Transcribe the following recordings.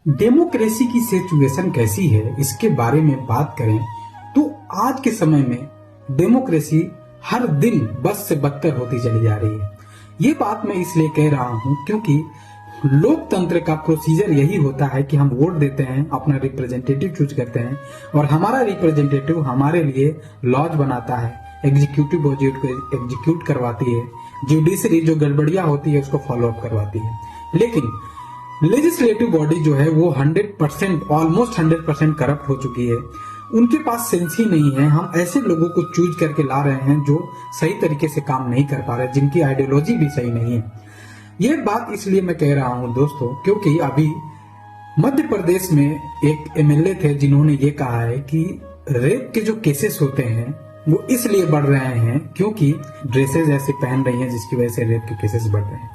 Democracy की situation कैसी है, इसके बारे में बात करें तो आज के समय में डेमोक्रेसी हर दिन बद से बदतर होती चली जा रही है। ये बात मैं इसलिए कह रहा हूं क्योंकि लोकतंत्र का प्रोसीजर यही होता है कि हम वोट देते हैं, अपना रिप्रेजेंटेटिव चूज करते हैं और हमारा रिप्रेजेंटेटिव हमारे लिए लॉज बनाता है, एग्जीक्यूटिव बॉडी को एग्जीक्यूट करवाती है, जुडिशरी जो गड़बड़ियां होती है उसको फॉलो अप करवाती है। लेकिन लेजिस्लेटिव बॉडी जो है वो 100% ऑलमोस्ट 100% करप्ट हो चुकी है। उनके पास सेंस ही नहीं है। हम ऐसे लोगों को चूज करके ला रहे हैं जो सही तरीके से काम नहीं कर पा रहे, जिनकी आइडियोलॉजी भी सही नहीं है। ये बात इसलिए मैं कह रहा हूं दोस्तों क्योंकि अभी मध्य प्रदेश में एक एमएलए थे जिन्होंने ये कहा है कि रेप के जो केसेस होते हैं वो इसलिए बढ़ रहे हैं क्योंकि ड्रेसेस ऐसे पहन रही हैं जिसकी वजह से रेप के केसेस बढ़ रहे हैं।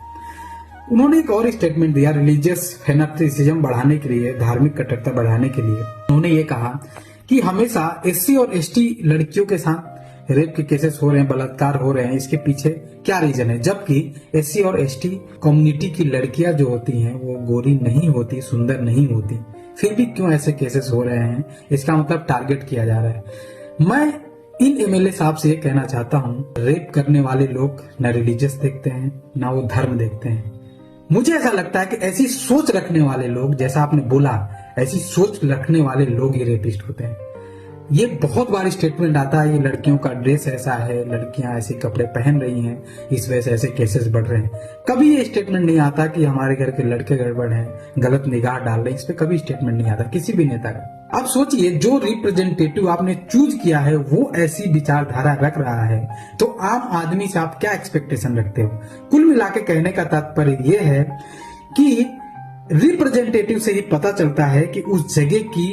उन्होंने एक और स्टेटमेंट दिया रिलीजियस फैनेटिसिज्म बढ़ाने के लिए, धार्मिक कट्टरता बढ़ाने के लिए। उन्होंने ये कहा कि हमेशा एससी और एसटी लड़कियों के साथ रेप के केसेस हो रहे हैं, बलात्कार हो रहे हैं, इसके पीछे क्या रीजन है? जबकि एससी और एसटी कम्युनिटी की लड़कियां जो होती हैं वो गोरी नहीं होती, सुंदर नहीं होती, फिर भी क्यों ऐसे केसेस हो रहे हैं? इसका मतलब टारगेट किया जा रहा है। मैं इन एमएलए साहब से ये कहना चाहता हूँ, रेप करने वाले लोग न रिलीजियस देखते हैं ना वो धर्म देखते हैं। मुझे ऐसा लगता है कि ऐसी सोच रखने वाले लोग, जैसा आपने बोला, ऐसी सोच रखने वाले लोग ही रेपिस्ट होते हैं। ये बहुत बार स्टेटमेंट आता है, ये लड़कियों का ड्रेस ऐसा है, लड़कियां ऐसे कपड़े पहन रही हैं, इस वजह से ऐसे केसेस बढ़ रहे हैं। कभी ये स्टेटमेंट नहीं आता कि हमारे घर के लड़के गड़बड़ हैं, गलत निगाह डाल रहे हैं। इस पे कभी स्टेटमेंट नहीं आता किसी भी नेता का। अब सोचिए, जो रिप्रेजेंटेटिव आपने चूज किया है वो ऐसी विचारधारा रख रहा है तो आम आदमी से आप क्या एक्सपेक्टेशन रखते हो? कुल मिला के कहने का तात्पर्य ये है कि रिप्रेजेंटेटिव से ही पता चलता है कि उस जगह की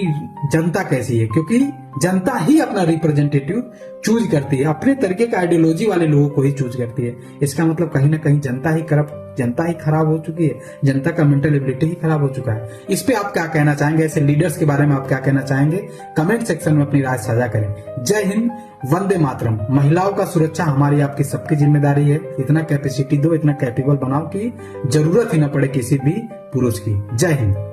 जनता कैसी है, क्योंकि जनता ही अपना रिप्रेजेंटेटिव चूज करती है, अपने तरीके का आइडियोलॉजी वाले लोगों को ही चूज करती है। इसका मतलब कहीं ना कहीं जनता ही करप्ट, जनता ही खराब हो चुकी है, जनता का मेंटल एबिलिटी ही खराब हो चुका है। इस पे आप क्या कहना चाहेंगे? ऐसे लीडर्स के बारे में आप क्या कहना चाहेंगे? कमेंट सेक्शन में अपनी राय साझा करें। जय हिंद, वंदे मातरम। महिलाओं का सुरक्षा हमारी आपकी सबकी जिम्मेदारी है। इतना कैपेसिटी दो, इतना कैपेबल बनाओ कि जरूरत ही न पड़े किसी भी पुरुष की। जय हिंद।